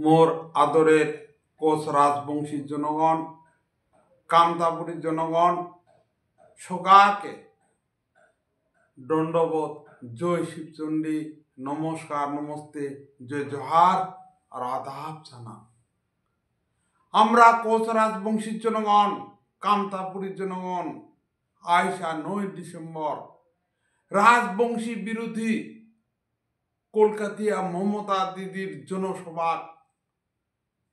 মোর আদরের কোচ রাজবংশীর জনগণ, কামতাপুরীর জনগণ, সকাকে দণ্ডবোধ, জয় শিবচণ্ডী, নমস্কার, নমস্তে, জয় জোহার আর আদাব জানা। আমরা কোচ রাজবংশীর জনগণ, কামতাপুরীর জনগণ আইসা 9 ডিসেম্বর রাজবংশী বিরোধী কলকাতিয়া মমতা দিদির জনসভা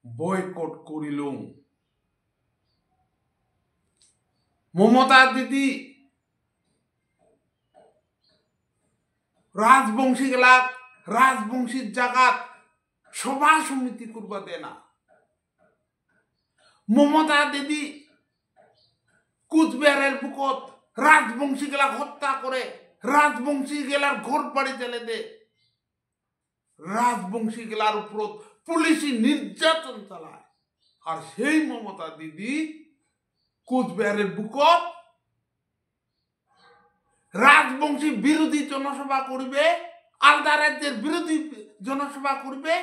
বয়কট করিলুম। মমতা দিদি রাজবংশী গেলাক রাজবংশীর জাগাত সভা সমিতি করবা দে না। মমতা দিদি কুচবিহারের বুকত রাজবংশী গেলাক হত্যা করে রাজবংশী গেলার ঘর বাড়ি জ্বালে দে, রাজবংশী গেলার উপর পুলিশি নির্যাতন চালায়। আর সেই মমতা দিদি কুচবিহারের বুকত রাজবংশী বিরোধী জনসভা করবে, আলাদা রাজ্যের বিরোধী জনসভা করবে।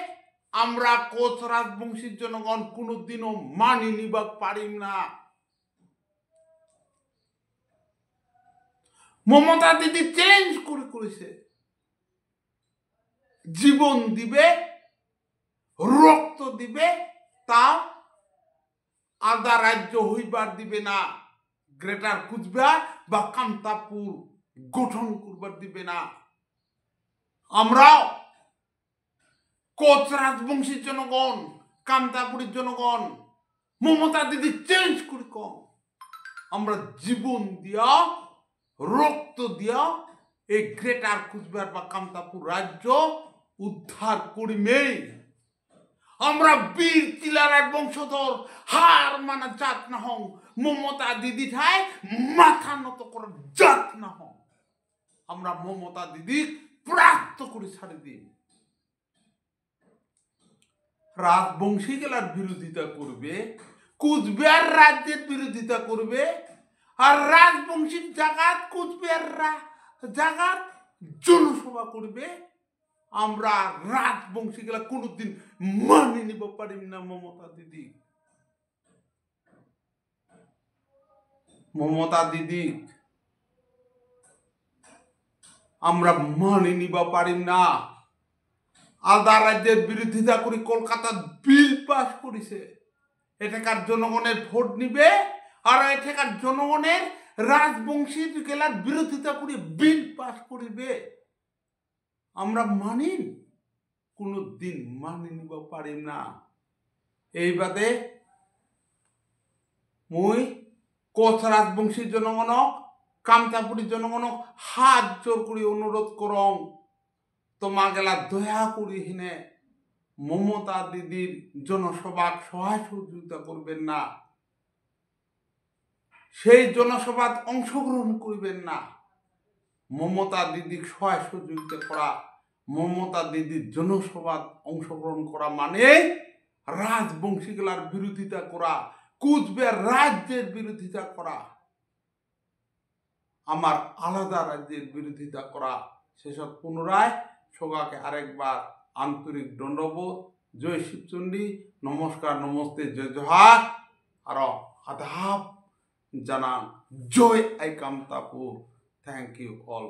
আমরা কোচ রাজবংশীর জনগণ কোনোদিনও মানি নিবা পারিম না। মমতা দিদি চ্যালেঞ্জ করেছে, জীবন দিবে, রক্ত দিবে, তা আলাদা রাজ্য হইবার দিবে না, গ্রেটার কুচবিহার বা কামতাপুর গঠন করবার দিবে না। আমরাও কোচ রাজবংশীর জনগণ, কামতাপুরীর জনগণ মমতা দিদি চ্যালেঞ্জ করি কম, আমরা জীবন দিয়া, রক্ত দিয়া এই গ্রেটার কুচবিহার বা কামতাপুর রাজ্য উদ্ধার করিমেই। আমরা বীর চিলারার বংশধর, হার মানা জাত না হং, মমতা দিদি ঠায় মাথা নত করার জাত না হং। আমরা মমতা দিদি প্রাপ্ত করে ছাড়ি দিই। রাজবংশী গেলার বিরোধিতা করবে, কুচবিহার রাজ্যের বিরোধিতা করবে, আর রাজবংশীর জাগাত কুচবিহার জাগাত জনসভা করবে। আমরা রাজবংশী গেলা কোনোদিন মানি নিব পারিম না। মমতা দিদি, মমতা দিদি আমরা মানি নিবা পারিম না। আলাদা রাজ্যের বিরোধিতা করি কলকাতার বিল পাস করেছে, এটাকার জনগণের ভোট নিবে, আর এটাকার জনগণের রাজবংশী গেলার বিরোধিতা করে বিল পাস করিবে। আমরা মানি কোনো দিন মানি নিব পারিম না। এই বাদে মুই কোচ রাজবংশীর জনগণক, কামতাপুরীর জনগণক হাত জোর করে অনুরোধ করং, তোমা গেলা দয়া করি হিনে মমতা দিদির জনসভার সহায় সহযোগিতা করবেন না, সেই জনসভাত অংশগ্রহণ করবেন না। মমতা দিদির সহায় সহযোগিতা করা, মমতা দিদির জনসভাত অংশগ্রহণ করা মানে রাজবংশী গেলার বিরোধিতা করা, কুচবিহার রাজ্যের বিরোধিতা করা, আমার আলাদা রাজ্যের বিরোধিতা করা। সেসব পুনরায় সবাকে আরেকবার আন্তরিক দণ্ডবোধ, জয় শিবচণ্ডী, নমস্কার, নমস্তে, জয় জোহার আর আদাব জানান। জয় আই কামতাপুর। Thank you all.